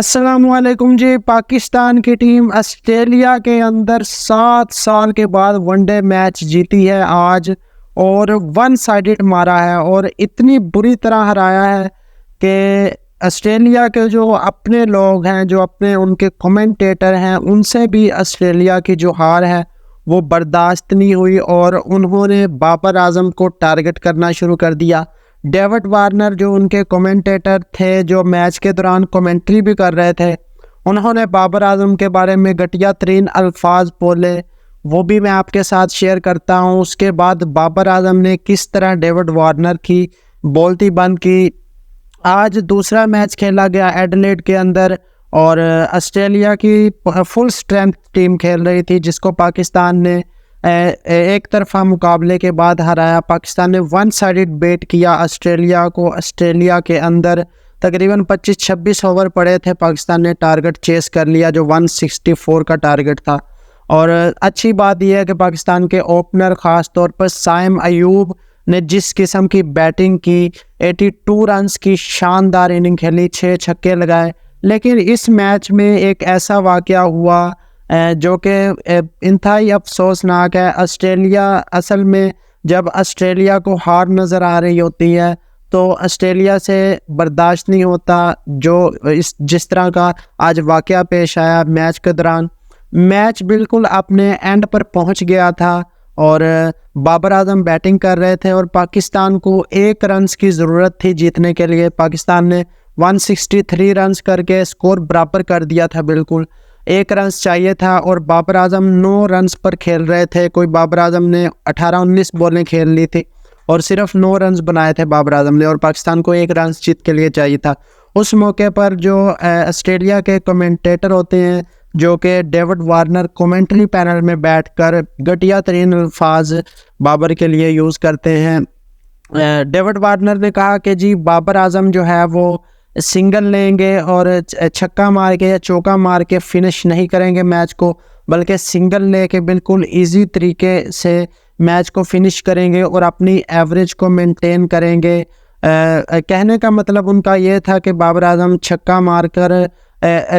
अस्सलामुअलैकुम जी। पाकिस्तान की team Australia के अंदर 7 साल के बाद वनडे मैच जीती है आज, और वन साइडेड मारा है और इतनी बुरी तरह हराया है कि ऑस्ट्रेलिया के जो अपने लोग हैं, जो अपने उनके कमेंटेटर हैं, उनसे भी ऑस्ट्रेलिया की जो हार है वो बर्दाश्त नहीं हुई और उन्होंने बाबर आजम को टारगेट करना शुरू कर दिया। डेविड वार्नर जो उनके कमेंटेटर थे, जो मैच के दौरान कमेंट्री भी कर रहे थे, उन्होंने बाबर आजम के बारे में घटिया तरीन अल्फाज बोले, वो भी मैं आपके साथ शेयर करता हूं। उसके बाद बाबर आजम ने किस तरह डेविड वार्नर की बोलती बंद की। आज दूसरा मैच खेला गया एडिलेड के अंदर और ऑस्ट्रेलिया की फुल स्ट्रेंथ टीम खेल रही थी, जिसको पाकिस्तान ने एक तरफा मुकाबले के बाद हराया। पाकिस्तान ने वन साइडेड बेट किया ऑस्ट्रेलिया को। ऑस्ट्रेलिया के अंदर तकरीबन 25-26 ओवर पड़े थे, पाकिस्तान ने टारगेट चेस कर लिया जो 164 का टारगेट था। और अच्छी बात यह है कि पाकिस्तान के ओपनर ख़ास तौर पर साइम अयूब ने जिस किस्म की बैटिंग की, 82 रन्स की शानदार इनिंग खेली, 6 छक्के लगाए। लेकिन इस मैच में एक ऐसा वाक़या हुआ जो कि इंतहाई अफसोसनाक है। ऑस्ट्रेलिया असल में जब ऑस्ट्रेलिया को हार नज़र आ रही होती है तो ऑस्ट्रेलिया से बर्दाश्त नहीं होता जो जिस तरह का आज वाक़या पेश आया मैच के दौरान। मैच बिल्कुल अपने एंड पर पहुंच गया था और बाबर आजम बैटिंग कर रहे थे और पाकिस्तान को 1 रन्स की ज़रूरत थी जीतने के लिए। पाकिस्तान ने 163 रन्स करके स्कोर बराबर कर दिया था, बिल्कुल 1 रन्स चाहिए था और बाबर आजम 9 रन्स पर खेल रहे थे। कोई बाबर आजम ने 18-19 बॉलें खेल ली थी और सिर्फ 9 रन्स बनाए थे बाबर आजम ने, और पाकिस्तान को 1 रन्स जीत के लिए चाहिए था। उस मौके पर जो ऑस्ट्रेलिया के कमेंटेटर होते हैं, जो कि डेविड वार्नर कमेंट्री पैनल में बैठकर घटिया तरीन अल्फाज बाबर के लिए यूज़ करते हैं। डेविड वार्नर ने कहा कि जी बाबर आजम जो है वो सिंगल लेंगे और छक्का मार के या चौका मार के फिनिश नहीं करेंगे मैच को, बल्कि सिंगल लेके बिल्कुल इजी तरीके से मैच को फिनिश करेंगे और अपनी एवरेज को मेंटेन करेंगे। कहने का मतलब उनका ये था कि बाबर आजम छक्का मारकर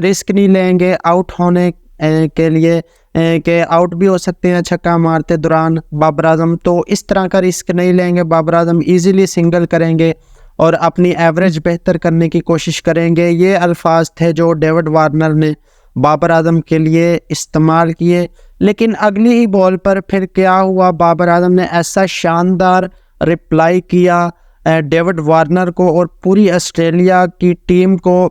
रिस्क नहीं लेंगे आउट होने के लिए, कि आउट भी हो सकते हैं छक्का मारते दौरान बाबर आजम, तो इस तरह का रिस्क नहीं लेंगे। बाबर आजम ईज़िली सिंगल करेंगे और अपनी एवरेज बेहतर करने की कोशिश करेंगे। ये अल्फाज थे जो डेविड वार्नर ने बाबर आजम के लिए इस्तेमाल किए। लेकिन अगली ही बॉल पर फिर क्या हुआ, बाबर आजम ने ऐसा शानदार रिप्लाई किया डेविड वार्नर को और पूरी ऑस्ट्रेलिया की टीम को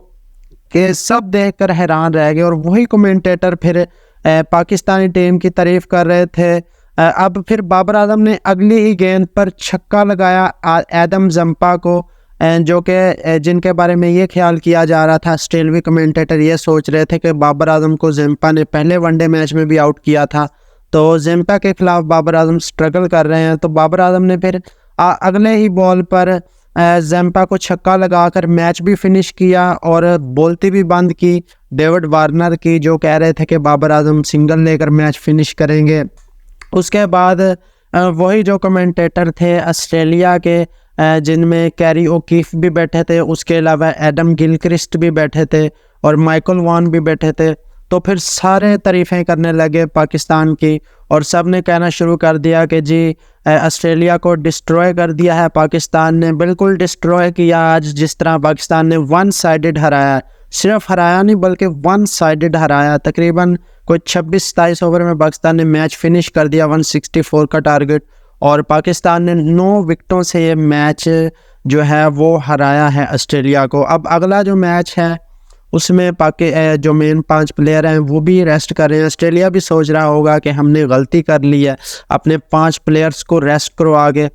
कि सब देखकर हैरान रह गए। और वही कमेंटेटर फिर पाकिस्तानी टीम की तारीफ़ कर रहे थे। अब फिर बाबर आजम ने अगली ही गेंद पर छक्का लगाया एडम जंपा को, जो कि जिनके बारे में ये ख्याल किया जा रहा था, ऑस्ट्रेलियावी कमेंटेटर ये सोच रहे थे कि बाबर आजम को जंपा ने पहले वनडे मैच में भी आउट किया था, तो जंपा के खिलाफ बाबर आजम स्ट्रगल कर रहे हैं। तो बाबर आजम ने फिर अगले ही बॉल पर जंपा को छक्का लगाकर मैच भी फिनिश किया और बोलती भी बंद की डेविड वार्नर की, जो कह रहे थे कि बाबर आजम सिंगल लेकर मैच फिनिश करेंगे। उसके बाद वही जो कमेंटेटर थे ऑस्ट्रेलिया के, जिनमें कैरी ओकीफ भी बैठे थे, उसके अलावा एडम गिलक्रिस्ट भी बैठे थे और माइकल वॉन भी बैठे थे, तो फिर सारे तारीफ़ें करने लगे पाकिस्तान की और सब ने कहना शुरू कर दिया कि जी ऑस्ट्रेलिया को डिस्ट्रॉय कर दिया है पाकिस्तान ने, बिल्कुल डिस्ट्रॉय किया आज। जिस तरह पाकिस्तान ने वन साइडेड हराया, सिर्फ हराया नहीं बल्कि वन साइडेड हराया। तकरीबन कोई 26-27 ओवर में पाकिस्तान ने मैच फिनिश कर दिया 164 का टारगेट, और पाकिस्तान ने 9 विकेटों से ये मैच जो है वो हराया है ऑस्ट्रेलिया को। अब अगला जो मैच है उसमें जो मेन 5 प्लेयर हैं वो भी रेस्ट कर रहे हैं। ऑस्ट्रेलिया भी सोच रहा होगा कि हमने गलती कर ली है, अपने 5 प्लेयर्स को रेस्ट करो आगे।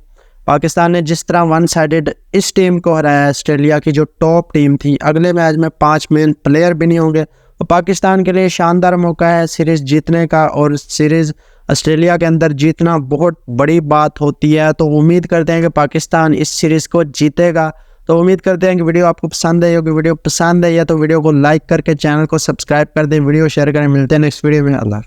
पाकिस्तान ने जिस तरह वन साइडेड इस टीम को हराया, ऑस्ट्रेलिया की जो टॉप टीम थी, अगले मैच में 5 मेन प्लेयर भी नहीं होंगे, तो पाकिस्तान के लिए शानदार मौका है सीरीज़ जीतने का, और सीरीज़ ऑस्ट्रेलिया के अंदर जीतना बहुत बड़ी बात होती है। तो उम्मीद करते हैं कि पाकिस्तान इस सीरीज़ को जीतेगा। तो उम्मीद करते हैं कि वीडियो आपको पसंद आई होगी। वीडियो पसंद आई है तो वीडियो को लाइक करके चैनल को सब्सक्राइब कर दें, वीडियो शेयर करें। मिलते हैं नेक्स्ट वीडियो में। अल्लाह।